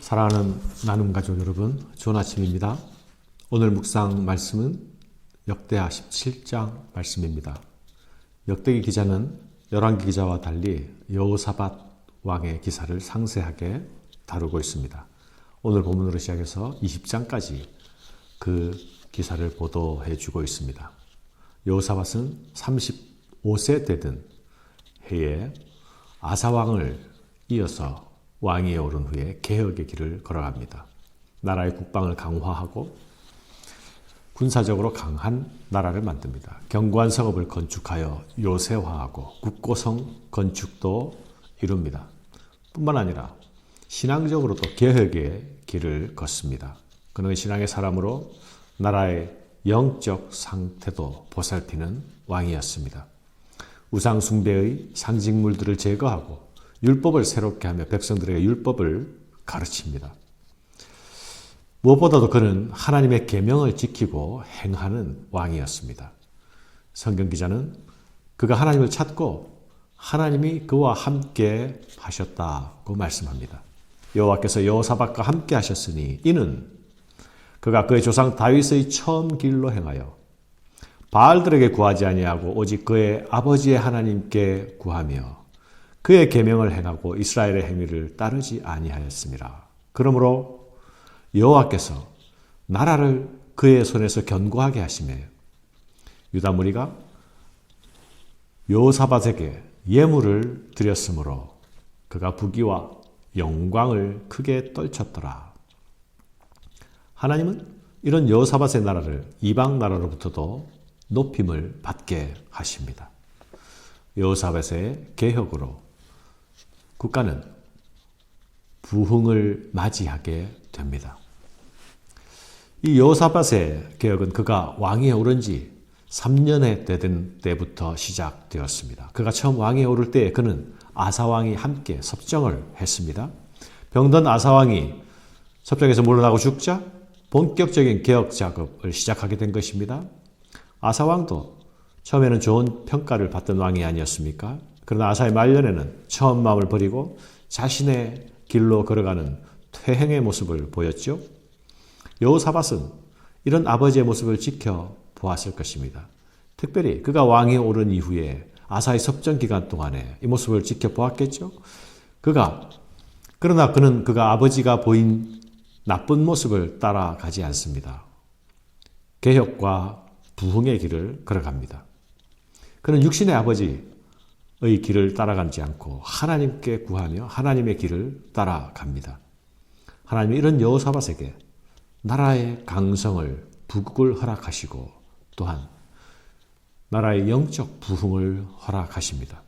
사랑하는 나눔 가족 여러분, 좋은 아침입니다. 오늘 묵상 말씀은 역대하 17장 말씀입니다. 역대기 기자는 열왕기 기자와 달리 여호사밧 왕의 기사를 상세하게 다루고 있습니다. 오늘 본문으로 시작해서 20장까지 그 기사를 보도해 주고 있습니다. 여호사밧은 35세 되던 해에 아사왕을 이어서 왕위에 오른 후에 개혁의 길을 걸어갑니다. 나라의 국방을 강화하고 군사적으로 강한 나라를 만듭니다. 견고한 성읍을 건축하여 요새화하고 국고성 건축도 이룹니다. 뿐만 아니라 신앙적으로도 개혁의 길을 걷습니다. 그는 신앙의 사람으로 나라의 영적 상태도 보살피는 왕이었습니다. 우상 숭배의 상징물들을 제거하고 율법을 새롭게 하며 백성들에게 율법을 가르칩니다. 무엇보다도 그는 하나님의 계명을 지키고 행하는 왕이었습니다. 성경 기자는 그가 하나님을 찾고 하나님이 그와 함께 하셨다고 말씀합니다. 여호와께서 여호사밧과 함께 하셨으니 이는 그가 그의 조상 다윗의 처음 길로 행하여 바알들에게 구하지 아니하고 오직 그의 아버지의 하나님께 구하며 그의 계명을 행하고 이스라엘의 행위를 따르지 아니하였습니다. 그러므로 여호와께서 나라를 그의 손에서 견고하게 하시며 유다 무리가 여호사밧에게 예물을 드렸으므로 그가 부귀와 영광을 크게 떨쳤더라. 하나님은 이런 여호사밧의 나라를 이방 나라로부터도 높임을 받게 하십니다. 여호사밧의 개혁으로 국가는 부흥을 맞이하게 됩니다. 이 여호사밧의 개혁은 그가 왕위에 오른 지 3년에 되던 때부터 시작되었습니다. 그가 처음 왕위에 오를 때 그는 아사왕이 함께 섭정을 했습니다. 병든 아사왕이 섭정에서 물러나고 죽자 본격적인 개혁 작업을 시작하게 된 것입니다. 아사왕도 처음에는 좋은 평가를 받던 왕이 아니었습니까? 그러나 아사의 말년에는 처음 마음을 버리고 자신의 길로 걸어가는 퇴행의 모습을 보였죠. 여호사밧은 이런 아버지의 모습을 지켜보았을 것입니다. 특별히 그가 왕위에 오른 이후에 아사의 섭정 기간 동안에 이 모습을 지켜보았겠죠. 그러나 그는 그가 아버지가 보인 나쁜 모습을 따라가지 않습니다. 개혁과 부흥의 길을 걸어갑니다. 그는 육신의 아버지의 길을 따라가지 않고 하나님께 구하며 하나님의 길을 따라갑니다. 하나님이 이런 여호사밧에게 나라의 강성을 부국을 허락하시고 또한 나라의 영적 부흥을 허락하십니다.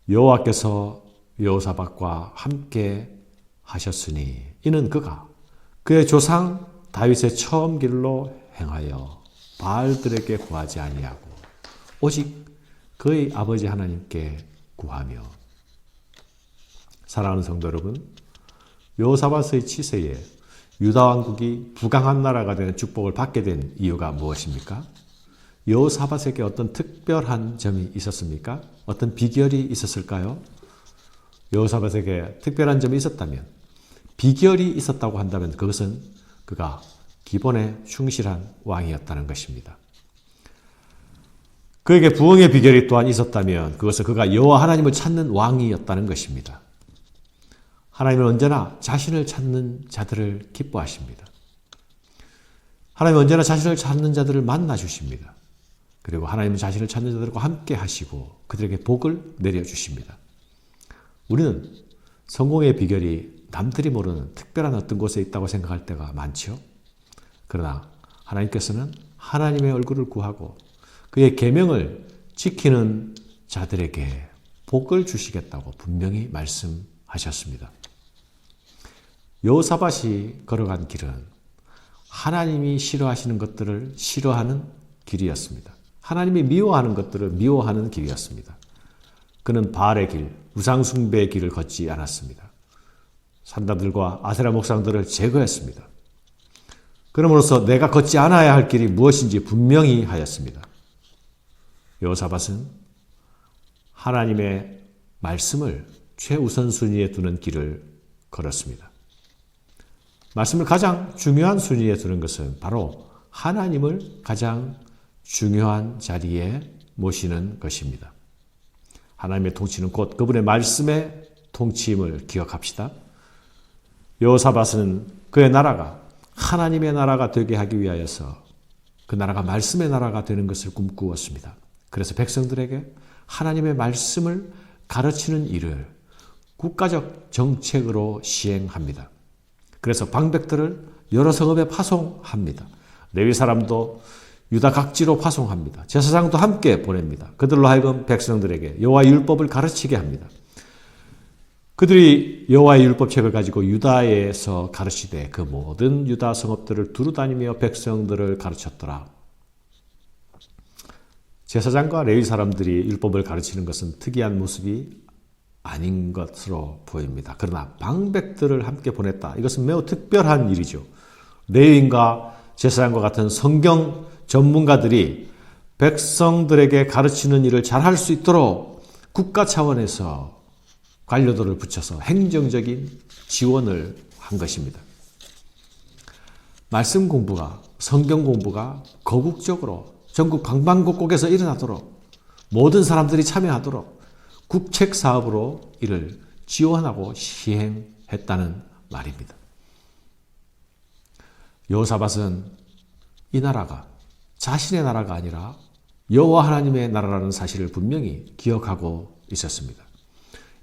여호와께서 여호사밧과 함께 하셨으니 이는 그가 그의 조상 다윗의 처음 길로 행하여 바알들에게 구하지 아니하고 오직 그의 아버지 하나님께 구하며. 사랑하는 성도 여러분, 여호사밧의 치세에 유다 왕국이 부강한 나라가 되는 축복을 받게 된 이유가 무엇입니까? 여호사밧에게 어떤 특별한 점이 있었습니까? 어떤 비결이 있었을까요? 여호사밧에게 특별한 점이 있었다면, 비결이 있었다고 한다면 그것은 그가 기본에 충실한 왕이었다는 것입니다. 그에게 부흥의 비결이 또한 있었다면 그것은 그가 여호와 하나님을 찾는 왕이었다는 것입니다. 하나님은 언제나 자신을 찾는 자들을 기뻐하십니다. 하나님은 언제나 자신을 찾는 자들을 만나 주십니다. 그리고 하나님은 자신을 찾는 자들과 함께 하시고 그들에게 복을 내려주십니다. 우리는 성공의 비결이 남들이 모르는 특별한 어떤 곳에 있다고 생각할 때가 많죠. 그러나 하나님께서는 하나님의 얼굴을 구하고 그의 계명을 지키는 자들에게 복을 주시겠다고 분명히 말씀하셨습니다. 여호사밧이 걸어간 길은 하나님이 싫어하시는 것들을 싫어하는 길이었습니다. 하나님이 미워하는 것들을 미워하는 길이었습니다. 그는 바알의 길, 우상숭배의 길을 걷지 않았습니다. 산다들과 아세라 목상들을 제거했습니다. 그러므로써 내가 걷지 않아야 할 길이 무엇인지 분명히 하였습니다. 여호사밧은 하나님의 말씀을 최우선순위에 두는 길을 걸었습니다. 말씀을 가장 중요한 순위에 두는 것은 바로 하나님을 가장 중요한 자리에 모시는 것입니다. 하나님의 통치는 곧 그분의 말씀의 통치임을 기억합시다. 여호사밧은 그의 나라가 하나님의 나라가 되게 하기 위하여서 그 나라가 말씀의 나라가 되는 것을 꿈꾸었습니다. 그래서 백성들에게 하나님의 말씀을 가르치는 일을 국가적 정책으로 시행합니다. 그래서 방백들을 여러 성읍에 파송합니다. 레위 사람도 유다 각지로 파송합니다. 제사장도 함께 보냅니다. 그들로 하여금 백성들에게 여호와의 율법을 가르치게 합니다. 그들이 여호와의 율법책을 가지고 유다에서 가르치되 그 모든 유다 성읍들을 두루다니며 백성들을 가르쳤더라. 제사장과 레위 사람들이 율법을 가르치는 것은 특이한 모습이 아닌 것으로 보입니다. 그러나 방백들을 함께 보냈다. 이것은 매우 특별한 일이죠. 레위인과 제사장과 같은 성경 전문가들이 백성들에게 가르치는 일을 잘할 수 있도록 국가 차원에서 관료들을 붙여서 행정적인 지원을 한 것입니다. 말씀 공부가, 성경 공부가 거국적으로 전국 방방곡곡에서 일어나도록 모든 사람들이 참여하도록 국책 사업으로 이를 지원하고 시행했다는 말입니다. 여호사밧은 이 나라가 자신의 나라가 아니라 여호와 하나님의 나라라는 사실을 분명히 기억하고 있었습니다.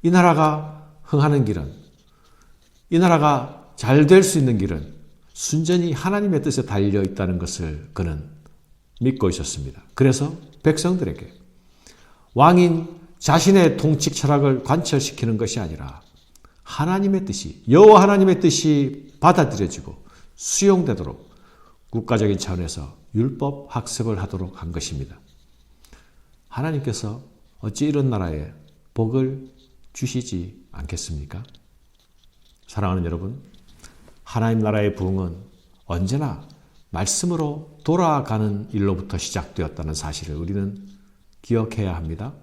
이 나라가 흥하는 길은, 이 나라가 잘 될 수 있는 길은 순전히 하나님의 뜻에 달려 있다는 것을 그는 믿고 있었습니다. 그래서 백성들에게 왕인 자신의 통치 철학을 관철시키는 것이 아니라 하나님의 뜻이, 여호와 하나님의 뜻이 받아들여지고 수용되도록 국가적인 차원에서 율법 학습을 하도록 한 것입니다. 하나님께서 어찌 이런 나라에 복을 주시지 않겠습니까? 사랑하는 여러분, 하나님 나라의 부흥은 언제나 말씀으로 돌아가는 일로부터 시작되었다는 사실을 우리는 기억해야 합니다.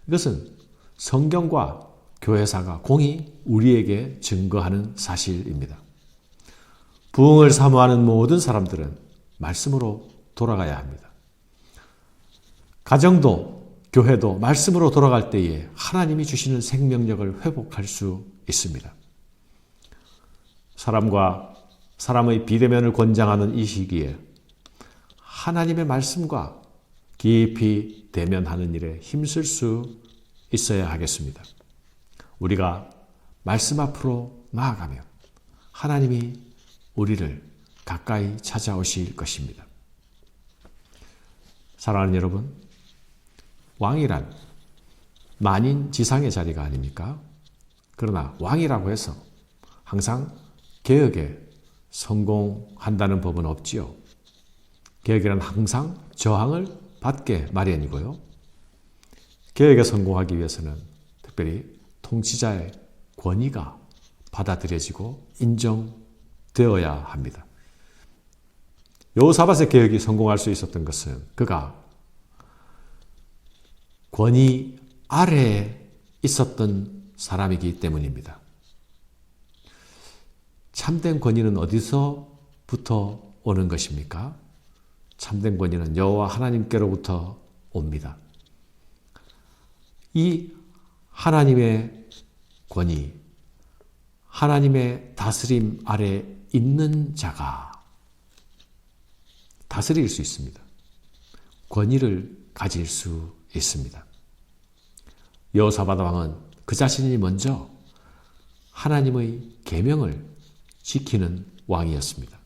이것은 성경과 교회사가 공히 우리에게 증거하는 사실입니다. 부흥을 사모하는 모든 사람들은 말씀으로 돌아가야 합니다. 가정도 교회도 말씀으로 돌아갈 때에 하나님이 주시는 생명력을 회복할 수 있습니다. 사람과 사람의 비대면을 권장하는 이 시기에 하나님의 말씀과 깊이 대면하는 일에 힘쓸 수 있어야 하겠습니다. 우리가 말씀 앞으로 나아가면 하나님이 우리를 가까이 찾아오실 것입니다. 사랑하는 여러분, 왕이란 만인 지상의 자리가 아닙니까? 그러나 왕이라고 해서 항상 개혁에 성공한다는 법은 없지요. 개혁이란 항상 저항을 받게 마련이고요. 개혁에 성공하기 위해서는 특별히 통치자의 권위가 받아들여지고 인정되어야 합니다. 여호사밧의 개혁이 성공할 수 있었던 것은 그가 권위 아래에 있었던 사람이기 때문입니다. 참된 권위는 어디서부터 오는 것입니까? 참된 권위는 여호와 하나님께로부터 옵니다. 이 하나님의 권위, 하나님의 다스림 아래 있는 자가 다스릴 수 있습니다. 권위를 가질 수 있습니다. 여호사밧 왕은 그 자신이 먼저 하나님의 계명을 지키는 왕이었습니다.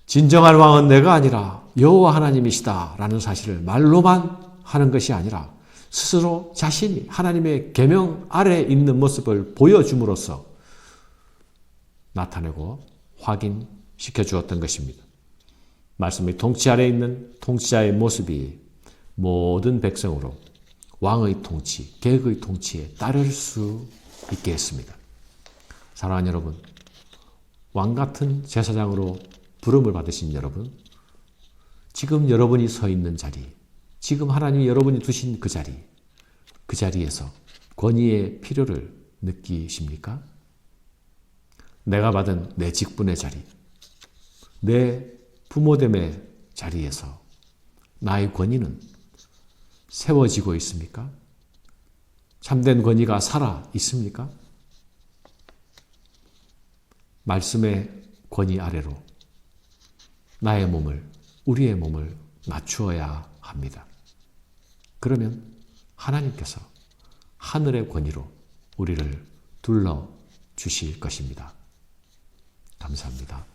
진정한 왕은 내가 아니라 여호와 하나님이시다 라는 사실을 말로만 하는 것이 아니라 스스로 자신이 하나님의 계명 아래에 있는 모습을 보여줌으로써 나타내고 확인시켜 주었던 것입니다. 말씀의 통치 아래에 있는 통치자의 모습이 모든 백성으로 왕의 통치, 계획의 통치에 따를 수 있게 했습니다. 사랑하는 여러분, 왕 같은 제사장으로 부름을 받으신 여러분, 지금 여러분이 서 있는 자리, 지금 하나님이 여러분이 두신 그 자리에서 권위의 필요를 느끼십니까? 내가 받은 내 직분의 자리, 내 부모됨의 자리에서 나의 권위는 세워지고 있습니까? 참된 권위가 살아 있습니까? 말씀의 권위 아래로 나의 몸을, 우리의 몸을 맞추어야 합니다. 그러면 하나님께서 하늘의 권위로 우리를 둘러 주실 것입니다. 감사합니다.